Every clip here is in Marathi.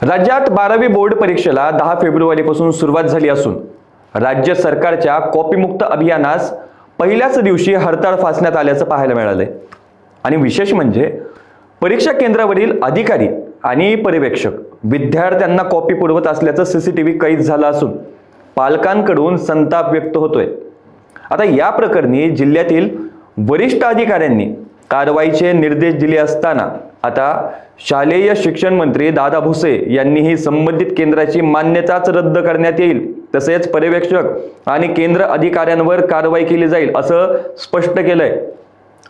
राज्यात 12वी बोर्ड परीक्षेला 10 फेब्रुवारीपासून सुरुवात झाली असून राज्य सरकारच्या कॉपीमुक्त अभियानास पहिल्याच दिवशी हरताळ फासण्यात आल्याचं पाहायला मिळालंय। आणि विशेष म्हणजे परीक्षा केंद्रावरील अधिकारी आणि पर्यवेक्षक विद्यार्थ्यांना कॉपी पुरवत असल्याचं सीसीटीव्ही कैद झालं असून पालकांकडून संताप व्यक्त होतोय। आता या प्रकरणी जिल्ह्यातील वरिष्ठ अधिकाऱ्यांनी कारवाईचे निर्देश दिले असताना आता शालेय शिक्षण मंत्री दादा भुसे यांनीही संबंधित केंद्राची मान्यताच रद्द करण्यात येईल, तसेच पर्यवेक्षक आणि केंद्र अधिकाऱ्यांवर कारवाई केली जाईल असं स्पष्ट केलंय।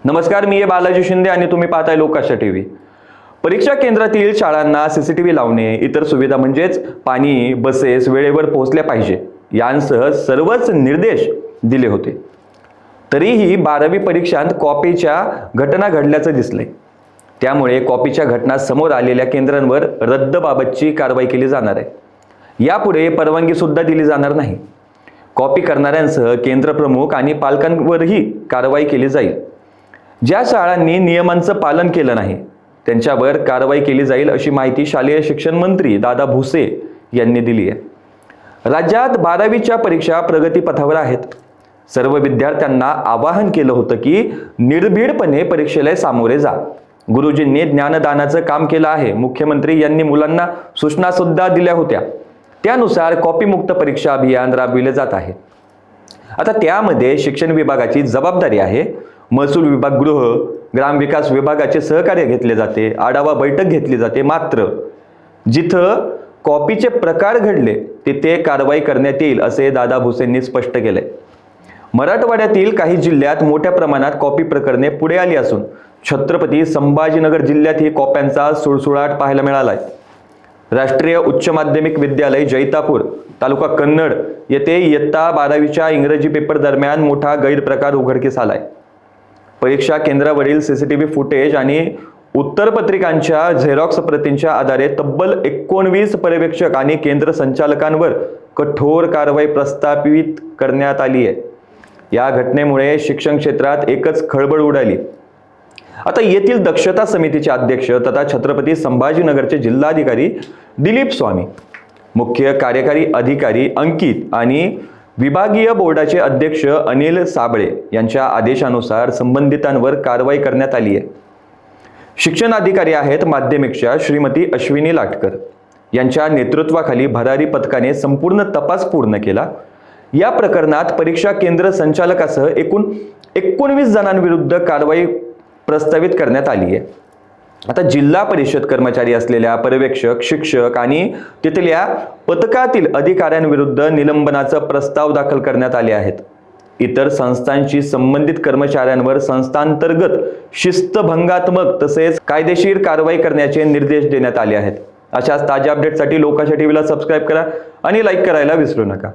नमस्कार, मी बालाजी शिंदे आणि तुम्ही पाहताय लोकाशा टीव्ही। परीक्षा केंद्रातील शाळांना सीसीटीव्ही लावणे, इतर सुविधा म्हणजेच पाणी, बसेस वेळेवर पोहोचल्या पाहिजे यांसह सर्वच निर्देश दिले होते। तरीही 12वी परीक्षांत कॉपीच्या घटना घडल्याचं दिसलंय। त्यामुळे कॉपीच्या घटना समोर आलेल्या केंद्रांवर रद्दबाबतची कारवाई केली जाणार आहे। यापुढे परवानगी सुद्धा दिली जाणार नाही। कॉपी करणाऱ्यांसह केंद्र प्रमुख आणि पालकांवरही कारवाई केली जाईल। ज्या शाळांनी नियमांचं पालन केलं नाही त्यांच्यावर कारवाई केली जाईल अशी माहिती शालेय शिक्षण मंत्री दादा भुसे यांनी दिली आहे। राज्यात 12वीच्या परीक्षा प्रगतीपथावर आहेत। सर्व विद्यार्थ्यांना आवाहन केलं होतं की निर्भीडपणे परीक्षेला सामोरे जा। गुरुजींनी ज्ञानदानाचं काम केलं आहे। मुख्यमंत्री यांनी मुलांना सूचना सुद्धा दिल्या होत्या। त्यानुसार कॉपीमुक्त परीक्षा अभियान राबविले जात आहे। आता त्यामध्ये शिक्षण विभागाची जबाबदारी आहे। महसूल विभाग, गृह, ग्रामविकास विभागाचे सहकार्य घेतले जाते, आढावा बैठक घेतली जाते। मात्र जिथं कॉपीचे प्रकार घडले तिथे कारवाई करण्यात येईल असे दादा भुसेंनी स्पष्ट केले। मराठवाड्यातील काही जिल्ह्यात मोठ्या प्रमाणात कॉपी प्रकरणे पुढे आली असून छत्रपती संभाजीनगर जिल्ह्यात ही कॉप्यांचा सुळसुळाट पाहायला मिळालाय। राष्ट्रीय उच्च माध्यमिक विद्यालय जैतापूर, तालुका कन्नड येथे इयत्ता 12वीच्या इंग्रजी पेपर दरम्यान मोठा गैरप्रकार उघडकीस आलाय। परीक्षा केंद्रावरील सीसीटीव्ही फुटेज आणि उत्तरपत्रिकांच्या झेरॉक्स प्रतींच्या आधारे तब्बल 19 पर्यवेक्षक आणि केंद्र संचालकांवर कठोर कारवाई प्रस्तावित करण्यात आली आहे। या घटनेमुळे शिक्षण क्षेत्रात एकच खळबळ उडाली। आता येथील दक्षता समितीचे अध्यक्ष तथा छत्रपती संभाजीनगरचे जिल्हाधिकारी दिलीप स्वामी, मुख्य कार्यकारी अधिकारी अंकित आणि विभागीय बोर्डाचे अध्यक्ष अनिल साबळे यांच्या आदेशानुसार संबंधितांवर कारवाई करण्यात आली आहे। शिक्षण अधिकारी आहेत माध्यमिकच्या श्रीमती अश्विनी लाटकर यांच्या नेतृत्वाखाली भरारी पथकाने संपूर्ण तपास पूर्ण केला। या प्रकरणात परीक्षा केंद्र संचालकासह एकूण 19 जणांविरुद्ध कारवाई प्रस्तावित करण्यात आली आहे। आता जिल्हा परिषद कर्मचारी असलेल्या पर्यवेक्षक, शिक्षक आणि तिथल्या पथकातील अधिकाऱ्यांविरुद्ध निलंबनाचा प्रस्ताव दाखल करण्यात आले आहेत। इतर संस्थांची संबंधित कर्मचाऱ्यांवर संस्थांतर्गत शिस्तभंगात्मक तसेच कायदेशीर कारवाई करण्याचे निर्देश देण्यात आले आहेत। अशाच ताज्या अपडेटसाठी लोकाशा टीव्हीला सबस्क्राईब करा आणि लाईक करायला विसरू नका।